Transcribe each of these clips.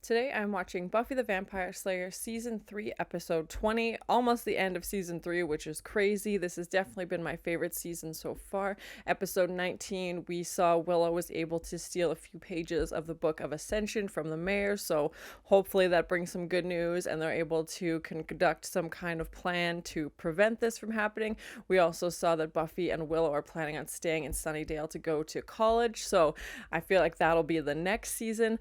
Today I'm watching Buffy the Vampire Slayer Season 3, Episode 20, almost the end of Season 3, which is crazy. This has definitely been my favorite season so far. Episode 19, we saw Willow was able to steal a few pages of the Book of Ascension from the mayor, so hopefully that brings some good news and they're able to conduct some kind of plan to prevent this from happening. We also saw that Buffy and Willow are planning on staying in Sunnydale to go to college, so I feel like that'll be the next season.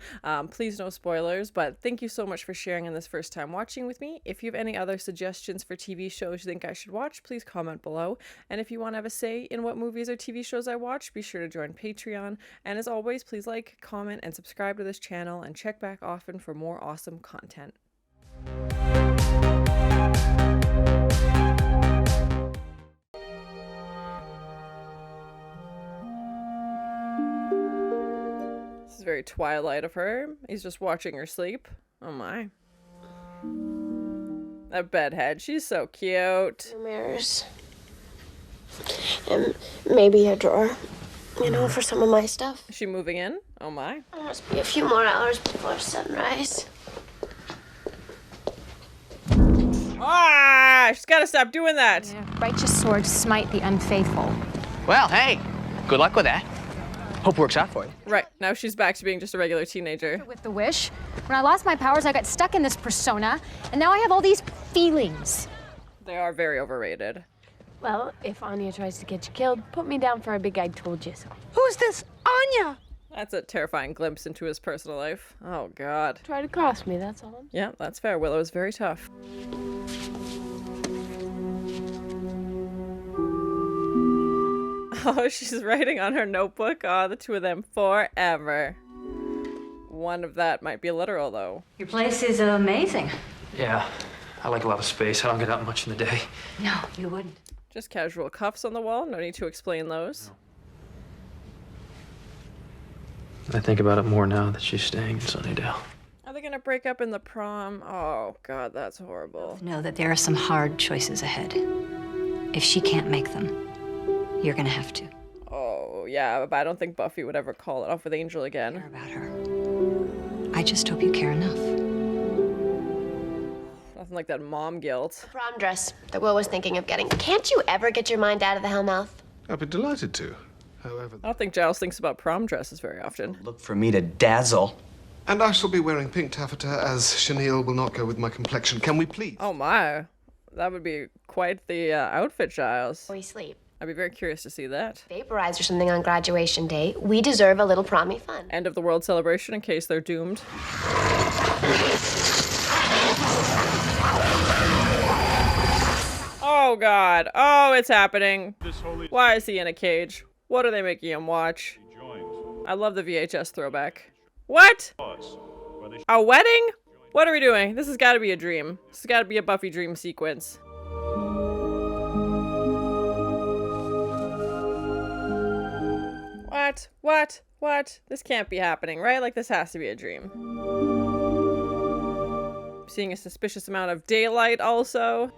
Please no spoilers. But thank you so much for sharing in this first time watching with me. If you have any other suggestions for TV shows you think I should watch, please comment below. And if you want to have a say in what movies or TV shows I watch, be sure to join Patreon. And as always, please like, comment, and subscribe to this channel, and check back often for more awesome content. Very Twilight of her. He's just watching her sleep. Oh my. That bedhead. She's so cute. Mirrors. And maybe a drawer. You know, for some of my stuff. Is she moving in? Oh my. There must be a few more hours before sunrise. Ah! She's gotta stop doing that. Yeah, righteous sword smite the unfaithful. Well, hey, good luck with that. Hope works out for you. Right, now she's back to being just a regular teenager. With the wish. When I lost my powers, I got stuck in this persona, and now I have all these feelings. They are very overrated. Well, if Anya tries to get you killed, put me down for a big I told you so. Who's this Anya? That's a terrifying glimpse into his personal life. Oh god. Try to cross me, that's all. Yeah, that's fair. Willow is very tough. Oh, she's writing on her notebook. Oh, the two of them forever. One of that might be literal, though. Your place is amazing. Yeah, I like a lot of space. I don't get out much in the day. No, you wouldn't. Just casual cuffs on the wall. No need to explain those. I think about it more now that she's staying in Sunnydale. Are they gonna break up in the prom? Oh, God, that's horrible. Know that there are some hard choices ahead. If she can't make them, you're gonna have to. Oh, yeah, but I don't think Buffy would ever call it off with Angel again. Care about her. I just hope you care enough. Nothing like that mom guilt. Prom dress that Will was thinking of getting. Can't you ever get your mind out of the Hellmouth? I'd be delighted to. However, I don't think Giles thinks about prom dresses very often. Look for me to dazzle. and I shall be wearing pink taffeta as chenille will not go with my complexion. Can we please? Oh my, that would be quite the outfit, Giles. We sleep. I'd be very curious to see that. Vaporize or something on graduation day. We deserve a little promy fun. End of the world celebration in case they're doomed. Oh god. Oh, it's happening. Why is he in a cage? What are they making him watch? I love the VHS throwback. What? A wedding? What are we doing? This has got to be a dream. This has got to be a Buffy dream sequence. What? What? This can't be happening, right? Like, this has to be a dream. I'm seeing a suspicious amount of daylight also.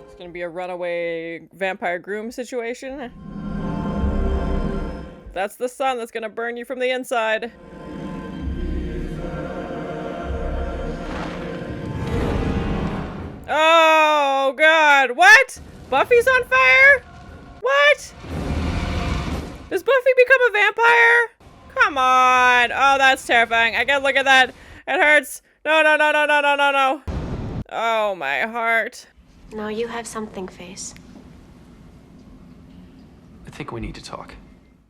It's gonna be a runaway vampire groom situation. That's the sun that's gonna burn you from the inside. Oh god, what? Buffy's on fire? What? Does Buffy become a vampire? Come on. Oh, that's terrifying. I gotta look at that. It hurts. No. Oh, my heart. No, you have something, Face. I think we need to talk.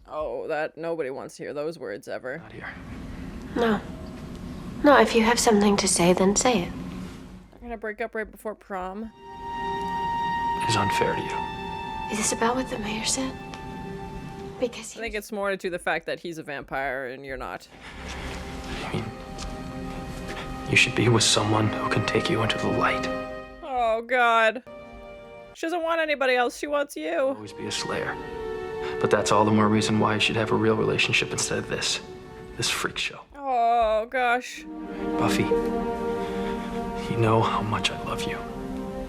Oh, that nobody wants to hear those words ever. Not here. No. No, if you have something to say, then say it. I'm gonna break up right before prom. It's unfair to you. Is this about what the mayor said? Because I think it's more to the fact that he's a vampire and you're not. I mean, you should be with someone who can take you into the light. Oh, God. She doesn't want anybody else. She wants you. Always be a slayer. But that's all the more reason why you should have a real relationship instead of this freak show. Oh, gosh. Buffy, you know how much I love you.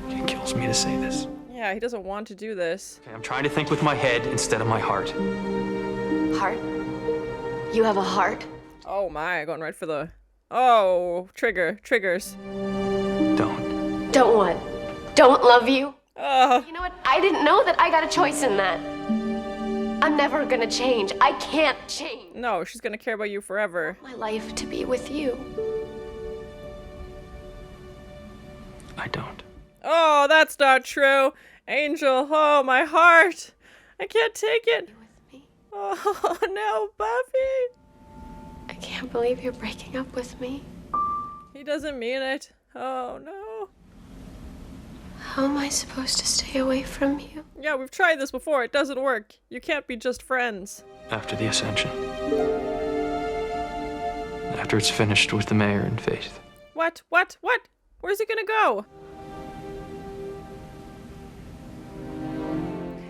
It kills me to say this. Yeah, he doesn't want to do this. Okay, I'm trying to think with my head instead of my heart. Heart? You have a heart? Oh my, going right for the... Oh, triggers. Don't. Don't what? Don't love you? Oh, You know what? I didn't know that I got a choice in that. I'm never gonna change. I can't change. no, she's gonna care about you forever. My life to be with you. I don't. Oh, that's not true. Angel, oh, my heart. I can't take it. With me. Oh, no, Buffy. I can't believe you're breaking up with me. He doesn't mean it. Oh, no. How am I supposed to stay away from you? Yeah, we've tried this before. It doesn't work. You can't be just friends. After the Ascension. After it's finished with the mayor and Faith. What? Where's he gonna go?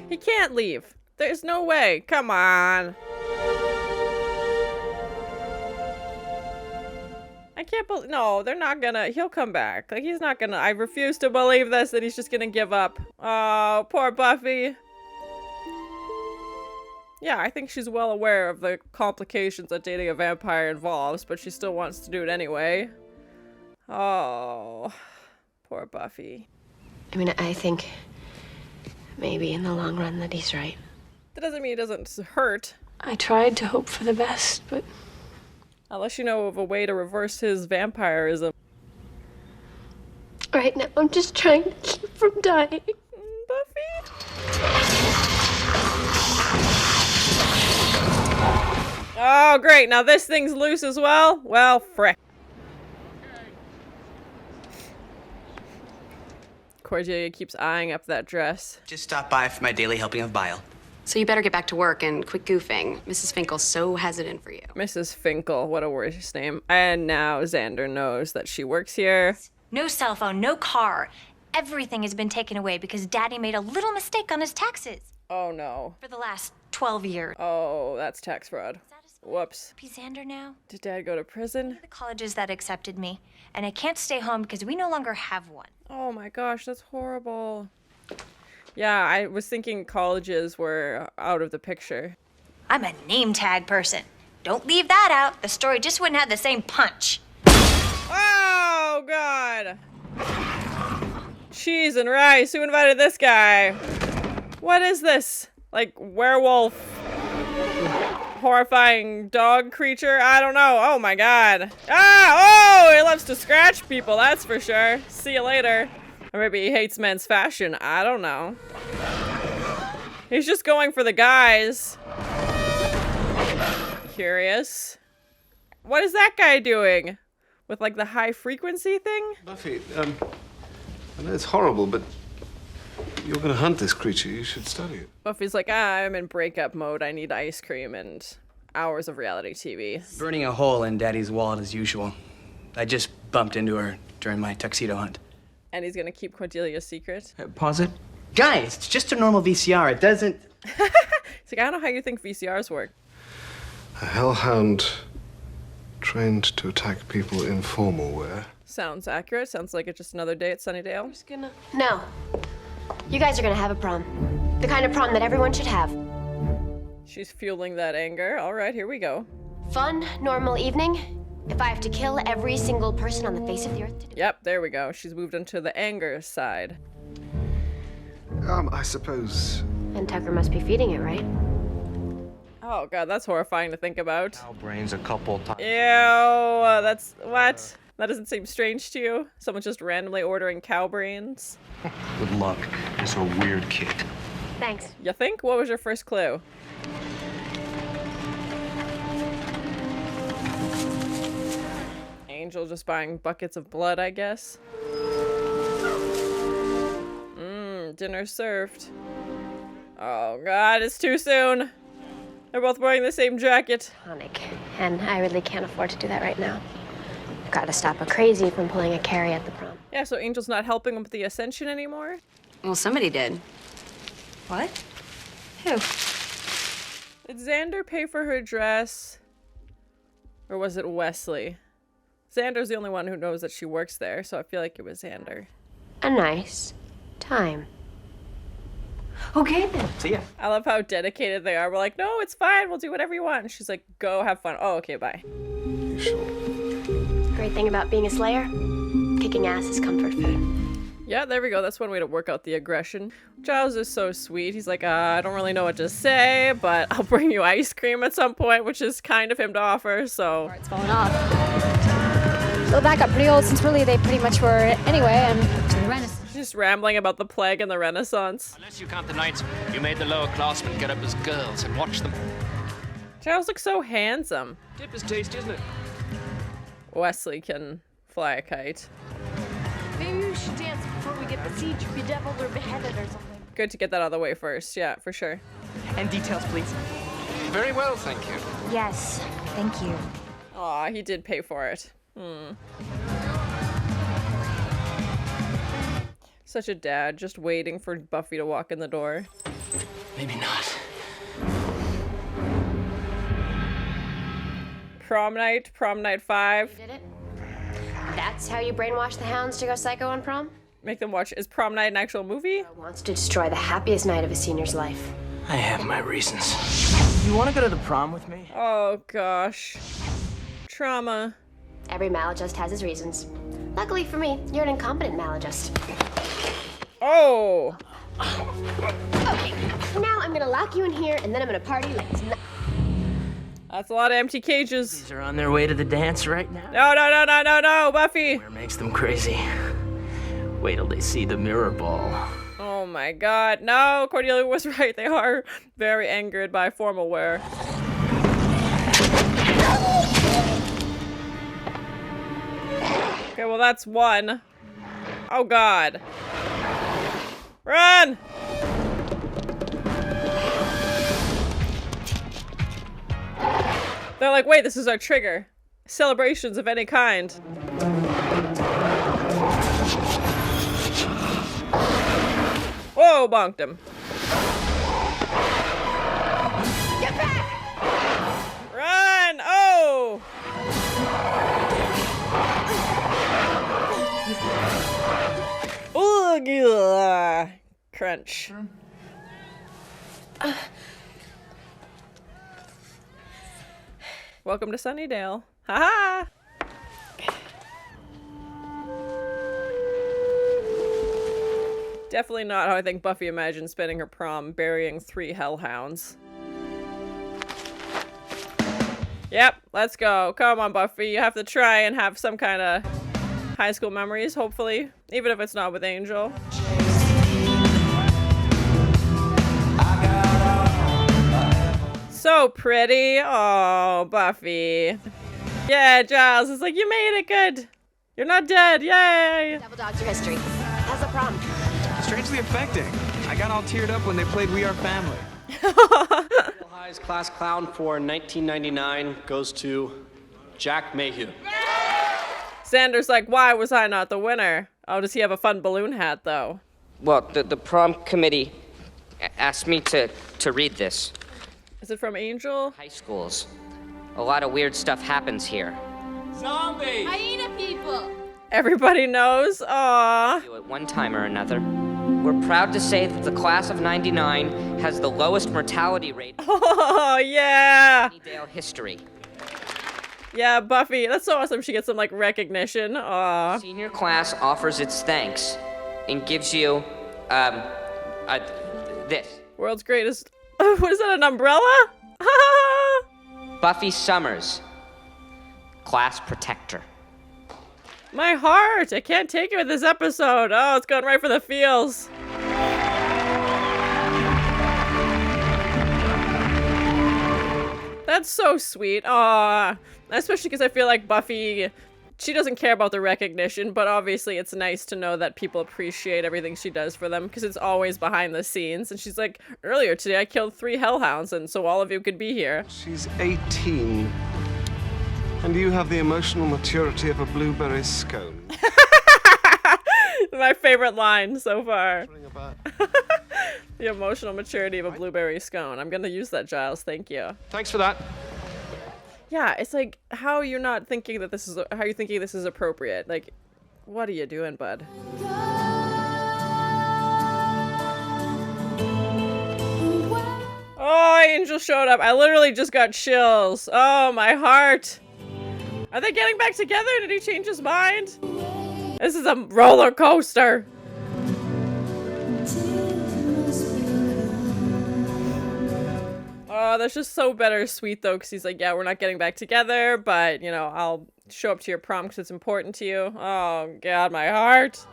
He can't leave. There's no way. Come on. I can't believe. No, they're not gonna. He'll come back. Like, he's not gonna. I refuse to believe this, that he's just gonna give up. Oh, poor Buffy. Yeah, I think she's well aware of the complications that dating a vampire involves, but she still wants to do it anyway. Oh, poor Buffy. I mean, I think maybe in the long run that he's right. That doesn't mean it doesn't hurt. I tried to hope for the best, but Unless you know of a way to reverse his vampirism. right now I'm just trying to keep from dying. Buffy? Oh, great. Now this thing's loose as well? Well, frick. Cordelia keeps eyeing up that dress. Just stop by for my daily helping of bile. So you better get back to work and quit goofing. Mrs. Finkel's so hesitant for you. Mrs. Finkel, what a worse name. And now Xander knows that she works here. No cell phone, no car. Everything has been taken away because Daddy made a little mistake on his taxes Oh no. for the last 12 years. Oh, that's tax fraud. Whoops. Be Xander now? Did Dad go to prison? The colleges that accepted me, and I can't stay home because we no longer have one. Oh my gosh, that's horrible. Yeah, I was thinking colleges were out of the picture. I'm a name tag person. Don't leave that out. The story just wouldn't have the same punch. Oh god! Cheese and rice, who invited this guy? What is this? Like, werewolf? Horrifying dog creature? I don't know. Oh my god. Ah! Oh! He loves to scratch people, that's for sure. See you later. Or maybe he hates men's fashion. I don't know. He's just going for the guys. Curious. What is that guy doing? With like the high frequency thing? Buffy, I know it's horrible, but you're going to hunt this creature. You should study it. Buffy's like, I'm in breakup mode. I need ice cream and hours of reality TV. Burning a hole in Daddy's wallet as usual. I just bumped into her during my tuxedo hunt. And he's gonna keep Cordelia's secret. Pause it. Guys, it's just a normal VCR. It doesn't... He's like, I don't know how you think VCRs work. A hellhound trained to attack people in formal wear. Sounds accurate. Sounds like it's just another day at Sunnydale. No. You guys are gonna have a prom. The kind of prom that everyone should have. She's fueling that anger. All right, here we go. Fun, normal evening. If I have to kill every single person on the face of the earth to do it. Yep, there we go. She's moved into the anger side. I suppose. And Tucker must be feeding it, right? Oh god, that's horrifying to think about. Cow brains a couple times. Ew, that's what? That doesn't seem strange to you? Someone just randomly ordering cow brains? Good luck. It's a weird kid. Thanks. You think? What was your first clue? Angel just buying buckets of blood, I guess. Dinner served. Oh god, it's too soon. They're both wearing the same jacket. Tonic. And I really can't afford to do that right now. Gotta stop a crazy from pulling a carry at the prom. Yeah, so Angel's not helping with the Ascension anymore? Well, somebody did. What? Who? Did Xander pay for her dress? Or was it Wesley? Xander's the only one who knows that she works there, so I feel like it was Xander. A nice time. Okay then. See ya. I love how dedicated they are. We're like, no, it's fine. We'll do whatever you want. And she's like, go have fun. Oh, okay, bye. You sure? Great thing about being a Slayer, kicking ass is comfort food. Yeah, there we go. That's one way to work out the aggression. Giles is so sweet. He's like, I don't really know what to say, but I'll bring you ice cream at some point, which is kind of him to offer, so. It's falling off. Go back up pretty old since really they pretty much were anyway, and to the Renaissance. Just rambling about the plague and the Renaissance. Unless you count the nights you made the lower classmen get up as girls and watch them. Giles looks so handsome. Dip is tasty, isn't it? Wesley can fly a kite. Maybe we should dance before we get besieged, bedeviled, or beheaded or something. Good to get that out of the way first. Yeah, for sure. And details, please. Very well, thank you. Yes, thank you. Aw, he did pay for it. Such a dad, just waiting for Buffy to walk in the door. Maybe not. Prom night 5. You did it? That's how you brainwash the hounds to go psycho on prom? Make them watch. Is Prom night an actual movie? Wants to destroy the happiest night of a senior's life. I have my reasons. You want to go to the prom with me? Oh gosh. Trauma. Every malagist has his reasons. Luckily for me, you're an incompetent malagist. Oh! Okay, now I'm gonna lock you in here and then I'm gonna party like it's not. That's a lot of empty cages. These are on their way to the dance right now. No, Buffy! Where makes them crazy? Wait till they see the mirror ball. Oh my god. No, Cordelia was right. They are very angered by formal wear. Okay, well that's one. Oh god. Run! They're like, wait, this is our trigger. Celebrations of any kind. Whoa, bonked him. Get back! Run! Oh! Ugh! Crunch. Welcome to Sunnydale. Haha! Definitely not how I think Buffy imagined spending her prom, burying 3 hellhounds. Yep, let's go. Come on, Buffy. You have to try and have some kind of high school memories, hopefully. Even if it's not with Angel. So pretty. Oh, Buffy. Yeah, Giles is like, you made it good. You're not dead. Yay. Double dogs are history. How's the prom? Strangely affecting. I got all teared up when they played We Are Family. Highest class clown for 1999 goes to Jack Mayhew. Xander's like, why was I not the winner? Oh, does he have a fun balloon hat, though? Well, the prom committee asked me to read this. Is it from Angel? High schools. A lot of weird stuff happens here. Zombies! Hyena people! Everybody knows. Aww. At one time or another, we're proud to say that the class of '99 has the lowest mortality rate. Oh, yeah. In Sunnydale history. Yeah, Buffy. That's so awesome. She gets some, like, recognition. Aww. Senior class offers its thanks and gives you, this. World's greatest. What is that, an umbrella? Buffy Summers, class protector. My heart! I can't take it with this episode. Oh, it's going right for the feels. That's so sweet. Aw. Especially because I feel like Buffy, she doesn't care about the recognition, but obviously it's nice to know that people appreciate everything she does for them because it's always behind the scenes. And she's like, earlier today I killed 3 hellhounds, and so all of you could be here. She's 18. And you have the emotional maturity of a blueberry scone. My favorite line so far. The emotional maturity of a blueberry scone. I'm gonna use that, Giles. Thank you. Thanks for that. Yeah, it's like, how are you not thinking that this is, how are you thinking this is appropriate? Like, what are you doing, bud? Oh, Angel showed up. I literally just got chills. Oh, my heart. Are they getting back together? Did he change his mind? This is a roller coaster. Oh, that's just so bittersweet though, because he's like, yeah, we're not getting back together, but, you know, I'll show up to your prom because it's important to you. Oh, God, my heart.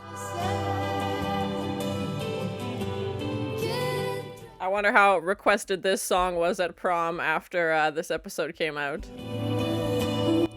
I wonder how requested this song was at prom after this episode came out.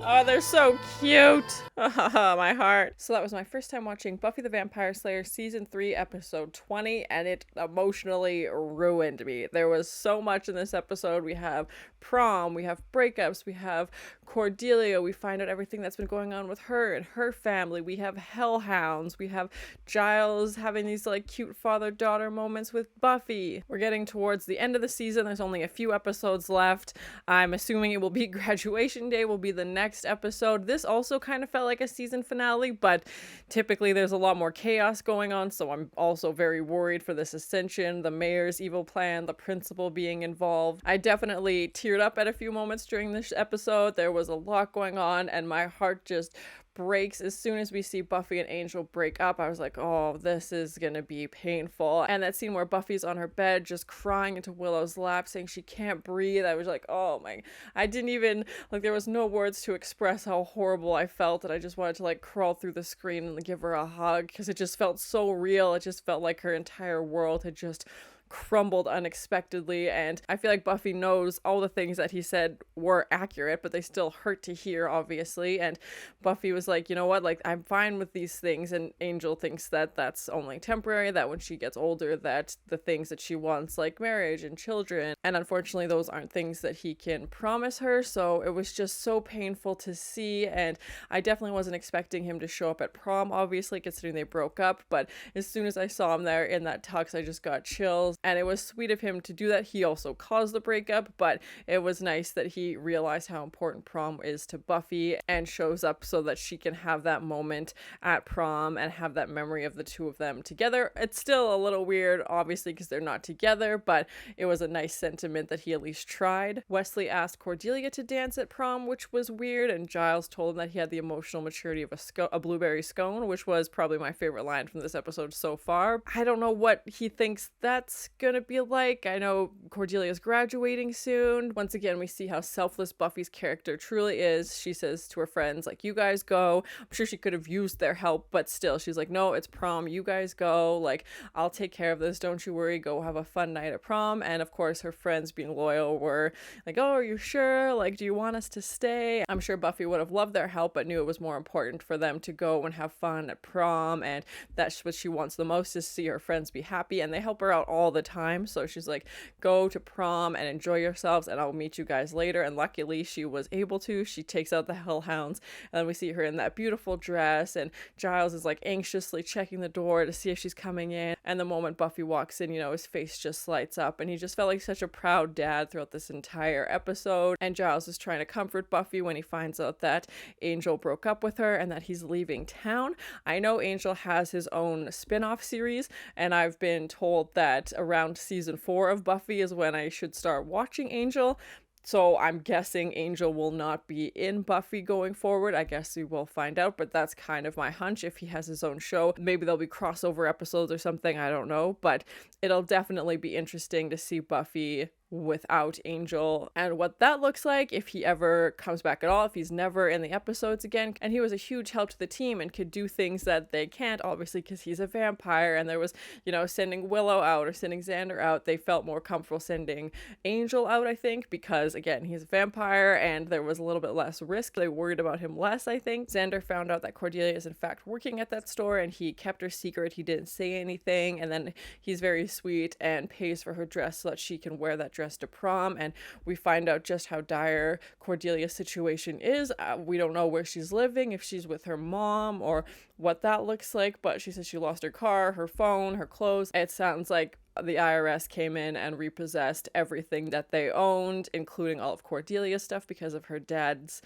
Oh, they're so cute. My heart. So that was my first time watching Buffy the Vampire Slayer season 3 episode 20, and it emotionally ruined me. There was so much in this episode. We have prom, we have breakups, we have Cordelia, we find out everything that's been going on with her and her family. We have hellhounds, we have Giles having these like cute father-daughter moments with Buffy. We're getting towards the end of the season. There's only a few episodes left. I'm assuming it will be graduation day will be the next episode. This also kind of felt like a season finale, but typically there's a lot more chaos going on, so I'm also very worried for this ascension, the mayor's evil plan, the principal being involved. I definitely teared up at a few moments during this episode. There was a lot going on, and my heart just breaks as soon as we see Buffy and Angel break up. I was like, oh, this is gonna be painful. And that scene where Buffy's on her bed just crying into Willow's lap saying she can't breathe, I was like, oh my, I didn't even, like, there was no words to express how horrible I felt, and I just wanted to like crawl through the screen and give her a hug because it just felt so real. It just felt like her entire world had just crumbled unexpectedly, and I feel like Buffy knows all the things that he said were accurate, but they still hurt to hear, obviously. And Buffy was like, you know what, like, I'm fine with these things, and Angel thinks that that's only temporary, that when she gets older, that the things that she wants, like marriage and children, and unfortunately those aren't things that he can promise her. So it was just so painful to see, and I definitely wasn't expecting him to show up at prom, obviously, considering they broke up, but as soon as I saw him there in that tux, I just got chills. And it was sweet of him to do that. He also caused the breakup, but it was nice that he realized how important prom is to Buffy and shows up so that she can have that moment at prom and have that memory of the two of them together. It's still a little weird, obviously, because they're not together, but it was a nice sentiment that he at least tried. Wesley asked Cordelia to dance at prom, which was weird, and Giles told him that he had the emotional maturity of a blueberry scone, which was probably my favorite line from this episode so far. I don't know what he thinks that's gonna be like. I know Cordelia's graduating soon. Once again, we see how selfless Buffy's character truly is. She says to her friends, like, you guys go. I'm sure she could have used their help, but still, she's like, no, it's prom. You guys go. Like, I'll take care of this. Don't you worry. Go have a fun night at prom. And of course, her friends, being loyal, were like, oh, are you sure? Like, do you want us to stay? I'm sure Buffy would have loved their help, but knew it was more important for them to go and have fun at prom. And that's what she wants the most, is to see her friends be happy. And they help her out all the time. So she's like, go to prom and enjoy yourselves, and I'll meet you guys later. And luckily she was able to. She takes out the hellhounds, and then we see her in that beautiful dress, and Giles is like anxiously checking the door to see if she's coming in. And the moment Buffy walks in, you know, his face just lights up, and he just felt like such a proud dad throughout this entire episode. And Giles is trying to comfort Buffy when he finds out that Angel broke up with her and that he's leaving town. I know Angel has his own spin-off series, and I've been told that around season 4 of Buffy is when I should start watching Angel. So I'm guessing Angel will not be in Buffy going forward. I guess we will find out, but that's kind of my hunch. If he has his own show, maybe there'll be crossover episodes or something, I don't know, but it'll definitely be interesting to see Buffy without Angel and what that looks like, if he ever comes back at all, if he's never in the episodes again. And he was a huge help to the team and could do things that they can't, obviously, because he's a vampire. And there was, you know, sending Willow out or sending Xander out, they felt more comfortable sending Angel out, I think, because again, he's a vampire and there was a little bit less risk. They worried about him less, I think. Xander found out that Cordelia is in fact working at that store, and he kept her secret. He didn't say anything, and then he's very sweet and pays for her dress so that she can wear that dress to prom. And we find out just how dire Cordelia's situation is. We don't know where she's living, if she's with her mom or what that looks like, but she says she lost her car, her phone, her clothes. It sounds like the IRS came in and repossessed everything that they owned, including all of Cordelia's stuff because of her dad's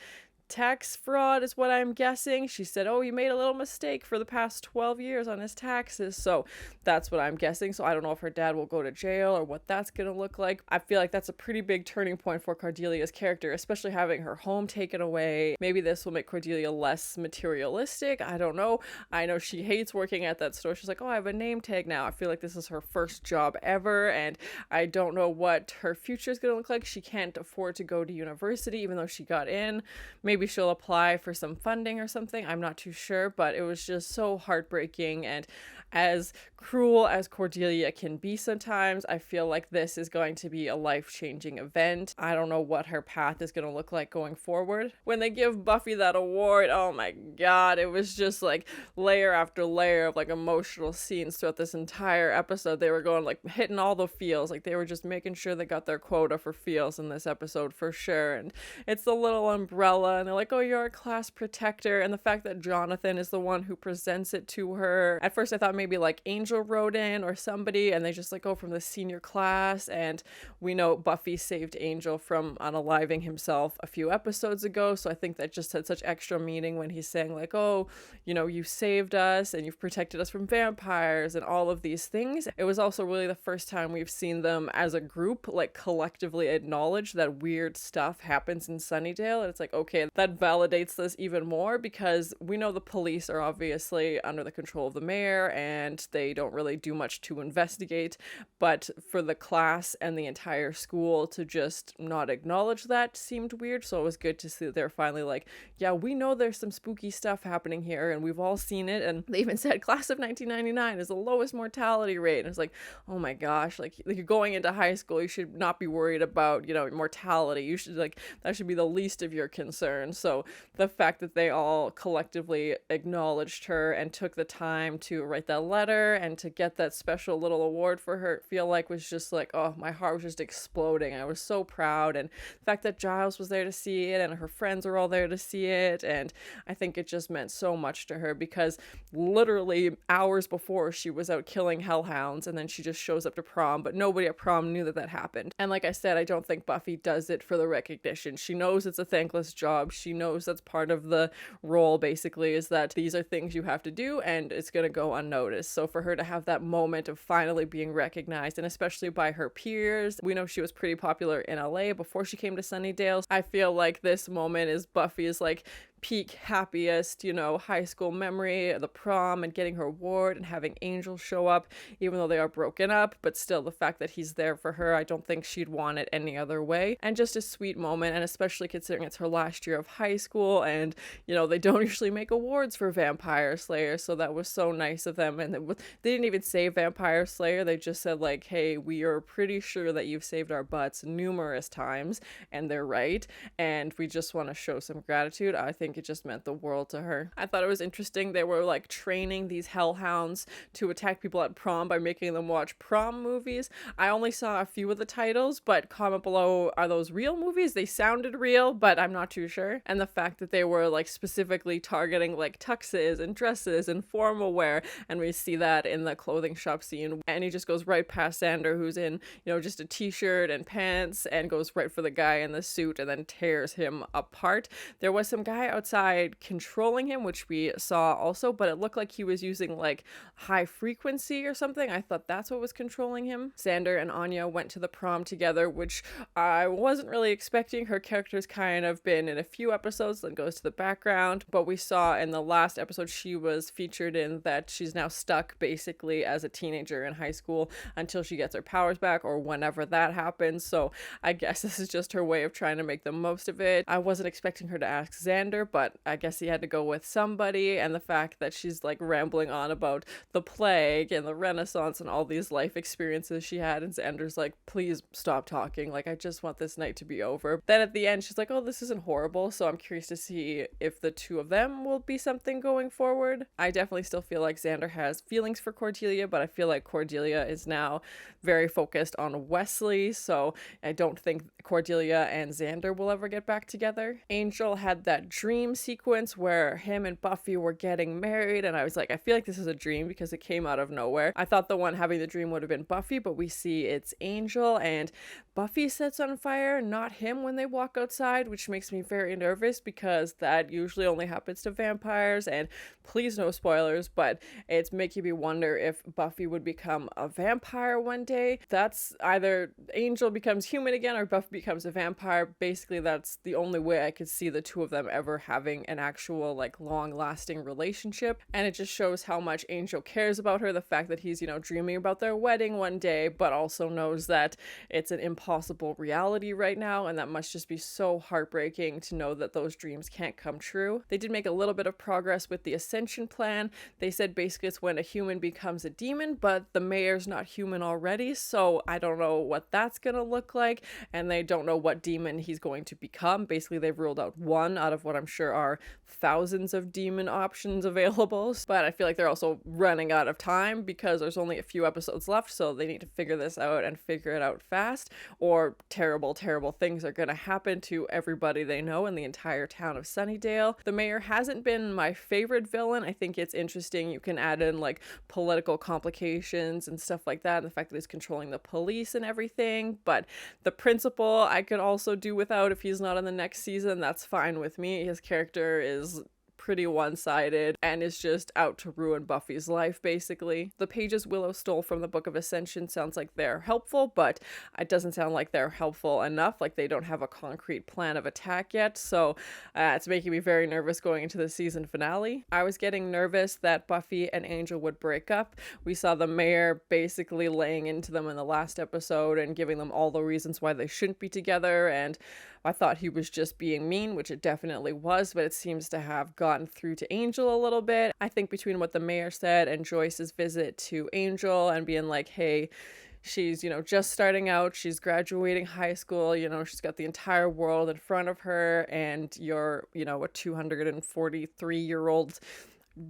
tax fraud is what I'm guessing. She said, oh, he made a little mistake for the past 12 years on his taxes. So that's what I'm guessing. So I don't know if her dad will go to jail or what that's going to look like. I feel like that's a pretty big turning point for Cordelia's character, especially having her home taken away. Maybe this will make Cordelia less materialistic. I don't know. I know she hates working at that store. She's like, oh, I have a name tag now. I feel like this is her first job ever, and I don't know what her future is going to look like. She can't afford to go to university, even though she got in. Maybe she'll apply for some funding or something. I'm not too sure, but it was just so heartbreaking. And as cruel as Cordelia can be sometimes, I feel like this is going to be a life-changing event. I don't know what her path is going to look like going forward. When they give Buffy that award, oh my god, it was just like layer after layer of like emotional scenes throughout this entire episode. They were going like hitting all the feels, like they were just making sure they got their quota for feels in this episode for sure. And it's the little umbrella, and they're like, oh, you're a class protector, and the fact that Jonathan is the one who presents it to her. At first I thought maybe like Angel wrote in or somebody, and they just like go from the senior class, and we know Buffy saved Angel from unaliving himself a few episodes ago, so I think that just had such extra meaning when he's saying like, oh, you know, you saved us and you've protected us from vampires and all of these things. It was also really the first time we've seen them as a group like collectively acknowledge that weird stuff happens in Sunnydale, and it's like, okay, that validates this even more, because we know the police are obviously under the control of the mayor and they don't really do much to investigate, but for the class and the entire school to just not acknowledge that seemed weird. So it was good to see that they're finally like, yeah, we know there's some spooky stuff happening here and we've all seen it. And they even said class of 1999 is the lowest mortality rate, and it's like, oh my gosh, like you're going into high school, you should not be worried about, you know, mortality. You should like, that should be the least of your concerns. So the fact that they all collectively acknowledged her and took the time to write that letter and to get that special little award for her, feel like was just like, oh, my heart was just exploding. I was so proud. And the fact that Giles was there to see it and her friends were all there to see it, and I think it just meant so much to her, because literally hours before she was out killing hellhounds, and then she just shows up to prom, but nobody at prom knew that that happened. And like I said, I don't think Buffy does it for the recognition. She knows it's a thankless job. She knows that's part of the role, basically, is that these are things you have to do and it's going to go unnoticed. So for her to have that moment of finally being recognized, and especially by her peers, we know she was pretty popular in LA before she came to Sunnydale. I feel like this moment is Buffy's like peak happiest, you know, high school memory, the prom and getting her award and having Angel show up, even though they are broken up, but still the fact that he's there for her, I don't think she'd want it any other way. And just a sweet moment, and especially considering it's her last year of high school, and you know, they don't usually make awards for Vampire Slayer, so that was so nice of them. And they didn't even say Vampire Slayer, they just said like, hey, we are pretty sure that you've saved our butts numerous times, and they're right, and we just want to show some gratitude. I think it just meant the world to her. I thought it was interesting they were like training these hellhounds to attack people at prom by making them watch prom movies. I only saw a few of the titles, but comment below, are those real movies? They sounded real, but I'm not too sure. And the fact that they were like specifically targeting like tuxes and dresses and formal wear, and we see that in the clothing shop scene, and he just goes right past Xander, who's in, you know, just a t-shirt and pants, and goes right for the guy in the suit and then tears him apart. There was some guy outside controlling him, which we saw also, but it looked like he was using like high frequency or something. I thought that's what was controlling him. Xander and Anya went to the prom together, which I wasn't really expecting. Her character's kind of been in a few episodes, then goes to the background, but we saw in the last episode she was featured in that she's now stuck basically as a teenager in high school until she gets her powers back, or whenever that happens. So I guess this is just her way of trying to make the most of it. I wasn't expecting her to ask Xander, but I guess he had to go with somebody, and the fact that she's like rambling on about the plague and the Renaissance and all these life experiences she had, and Xander's like, please stop talking, like I just want this night to be over. Then at the end she's like, oh, this isn't horrible. So I'm curious to see if the two of them will be something going forward. I definitely still feel like Xander has feelings for Cordelia, but I feel like Cordelia is now very focused on Wesley, so I don't think Cordelia and Xander will ever get back together. Angel had that dream dream sequence where him and Buffy were getting married, and I was like, I feel like this is a dream because it came out of nowhere. I thought the one having the dream would have been Buffy, but we see it's Angel, and Buffy sets on fire, not him, when they walk outside, which makes me very nervous because that usually only happens to vampires, and please no spoilers, but it's making me wonder if Buffy would become a vampire one day. That's either Angel becomes human again or Buffy becomes a vampire. Basically, that's the only way I could see the two of them ever having an actual, like, long-lasting relationship, and it just shows how much Angel cares about her, the fact that he's, you know, dreaming about their wedding one day, but also knows that it's an impossible reality right now, and that must just be so heartbreaking to know that those dreams can't come true. They did make a little bit of progress with the Ascension plan. They said basically it's when a human becomes a demon, but the mayor's not human already, so I don't know what that's gonna look like, and they don't know what demon he's going to become. Basically, they've ruled out one out of what I'm sure are thousands of demon options available, but I feel like they're also running out of time because there's only a few episodes left, so they need to figure this out and figure it out fast, or terrible things are gonna happen to everybody they know in the entire town of Sunnydale. The mayor hasn't been my favorite villain. I think it's interesting you can add in like political complications and stuff like that, and the fact that he's controlling the police and everything, but the principal I could also do without if he's not in the next season. That's fine with me. His character is pretty one-sided and is just out to ruin Buffy's life, basically. The pages Willow stole from the Book of Ascension sounds like they're helpful, but it doesn't sound like they're helpful enough. Like, they don't have a concrete plan of attack yet, so it's making me very nervous going into the season finale. I was getting nervous that Buffy and Angel would break up. We saw the mayor basically laying into them in the last episode and giving them all the reasons why they shouldn't be together, and I thought he was just being mean, which it definitely was, but it seems to have gotten through to Angel a little bit. I think between what the mayor said and Joyce's visit to Angel and being like, hey, she's, you know, just starting out, she's graduating high school, you know, she's got the entire world in front of her, and you're, you know, a 243-year-old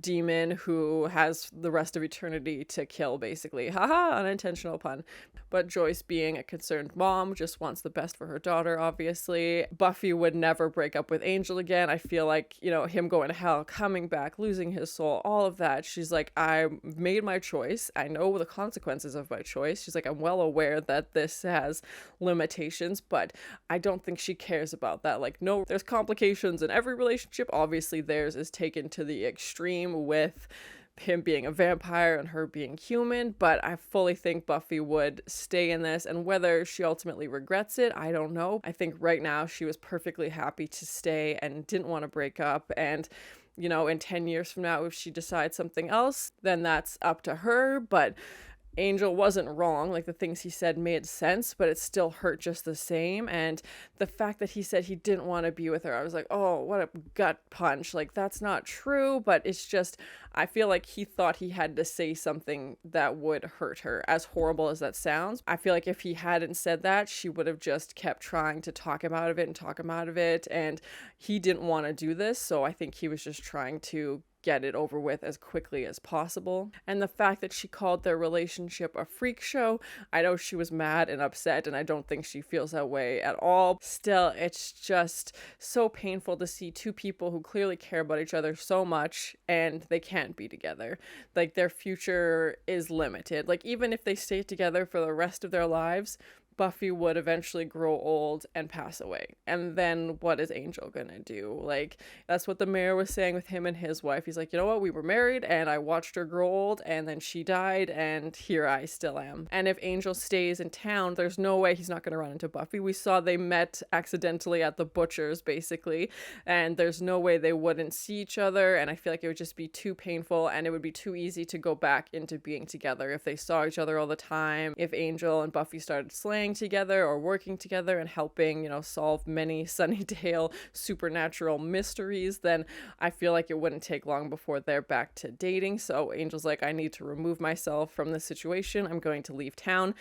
demon who has the rest of eternity to kill, basically. Haha, unintentional pun. But Joyce, being a concerned mom, just wants the best for her daughter, obviously. Buffy would never break up with Angel again. I feel like, you know, him going to hell, coming back, losing his soul, all of that. She's like, I made my choice. I know the consequences of my choice. She's like, I'm well aware that this has limitations, but I don't think she cares about that. Like, no, there's complications in every relationship. Obviously, theirs is taken to the extreme with him being a vampire and her being human, but I fully think Buffy would stay in this, and whether she ultimately regrets it, I don't know. I think right now she was perfectly happy to stay and didn't want to break up, and you know, in 10 years from now, if she decides something else, then that's up to her, but Angel wasn't wrong. Like, the things he said made sense, but it still hurt just the same. And the fact that he said he didn't want to be with her, I was like, oh, what a gut punch. Like, that's not true, but it's just, I feel like he thought he had to say something that would hurt her. As horrible as that sounds, I feel like if he hadn't said that, she would have just kept trying to talk him out of it, and he didn't want to do this, so I think he was just trying to get it over with as quickly as possible. And the fact that she called their relationship a freak show, I know she was mad and upset, and I don't think she feels that way at all. Still, it's just so painful to see two people who clearly care about each other so much and they can't be together. Like, their future is limited. Like, even if they stay together for the rest of their lives, Buffy would eventually grow old and pass away. And then what is Angel gonna do? Like, that's what the mayor was saying with him and his wife. He's like, you know what? We were married and I watched her grow old and then she died and here I still am. And if Angel stays in town, there's no way he's not gonna run into Buffy. We saw they met accidentally at the butcher's, basically, and there's no way they wouldn't see each other, and I feel like it would just be too painful and it would be too easy to go back into being together if they saw each other all the time. If Angel and Buffy started slaying together or working together and helping, you know, solve many Sunnydale supernatural mysteries, then I feel like it wouldn't take long before they're back to dating. So Angel's like, I need to remove myself from this situation. I'm going to leave town.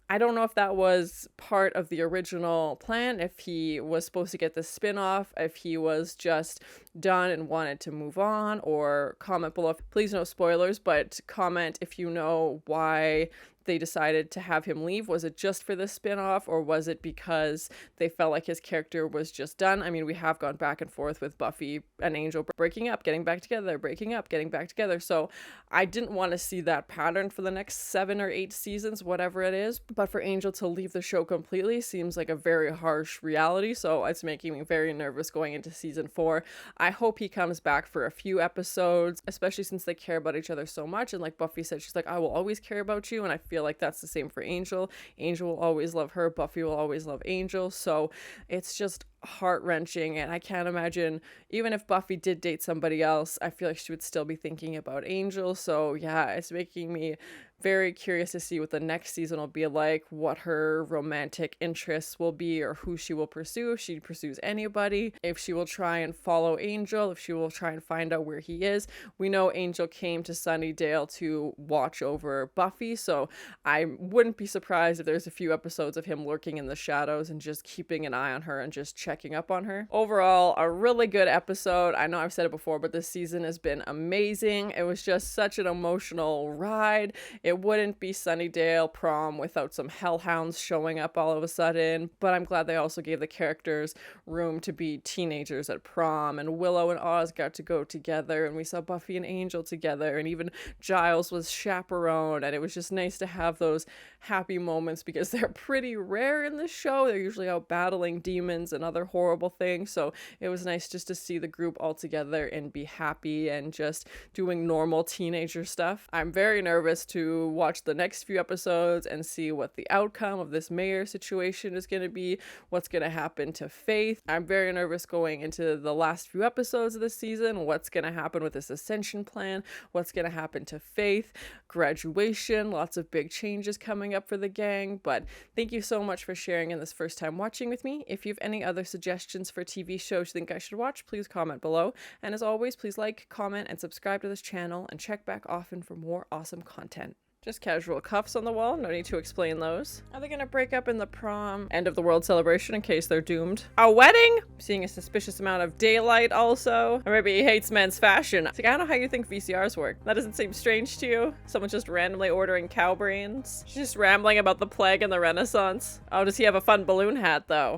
I don't know if that was part of the original plan, if he was supposed to get the spin-off, if he was just done and wanted to move on, or comment below. Please no spoilers, but comment if you know why they decided to have him leave. Was it just for the spin-off, or was it because they felt like his character was just done? I mean, we have gone back and forth with Buffy and Angel breaking up, getting back together, breaking up, getting back together. So I didn't want to see that pattern for the next 7 or 8 seasons, whatever it is. But for Angel to leave the show completely seems like a very harsh reality. So it's making me very nervous going into season 4. I hope he comes back for a few episodes, especially since they care about each other so much. And like Buffy said, she's like, I will always care about you. And I feel like that's the same for Angel. Angel will always love her. Buffy will always love Angel. So it's just heart-wrenching, and I can't imagine, even if Buffy did date somebody else, I feel like she would still be thinking about Angel. So yeah, it's making me very curious to see what the next season will be like, what her romantic interests will be, or who she will pursue, if she pursues anybody, if she will try and follow Angel, if she will try and find out where he is. We know Angel came to Sunnydale to watch over Buffy, so I wouldn't be surprised if there's a few episodes of him lurking in the shadows and just keeping an eye on her and just checking up on her. Overall, a really good episode. I know I've said it before, but this season has been amazing. It was just such an emotional ride. It wouldn't be Sunnydale Prom without some hellhounds showing up all of a sudden, but I'm glad they also gave the characters room to be teenagers at prom, and Willow and Oz got to go together, and we saw Buffy and Angel together, and even Giles was chaperone, and it was just nice to have those happy moments because they're pretty rare in this show. They're usually out battling demons and other horrible things, so it was nice just to see the group all together and be happy and just doing normal teenager stuff. I'm very nervous to watch the next few episodes and see what the outcome of this mayor situation is going to be, what's going to happen to Faith. I'm very nervous going into the last few episodes of this season, what's going to happen with this ascension plan, what's going to happen to Faith, graduation, lots of big changes coming up for the gang. But thank you so much for sharing in this first time watching with me. If you have any other suggestions for TV shows you think I should watch, please comment below. And as always, please like, comment, and subscribe to this channel, and check back often for more awesome content. Just casual cuffs on the wall, no need to explain those. Are they gonna break up in the prom end of the world celebration in case they're doomed? A wedding? I'm seeing a suspicious amount of daylight also. Or maybe he hates men's fashion. It's like, I don't know how you think VCRs work. That doesn't seem strange to you? Someone just randomly ordering cow brains? She's just rambling about the plague and the Renaissance. Oh, does he have a fun balloon hat though?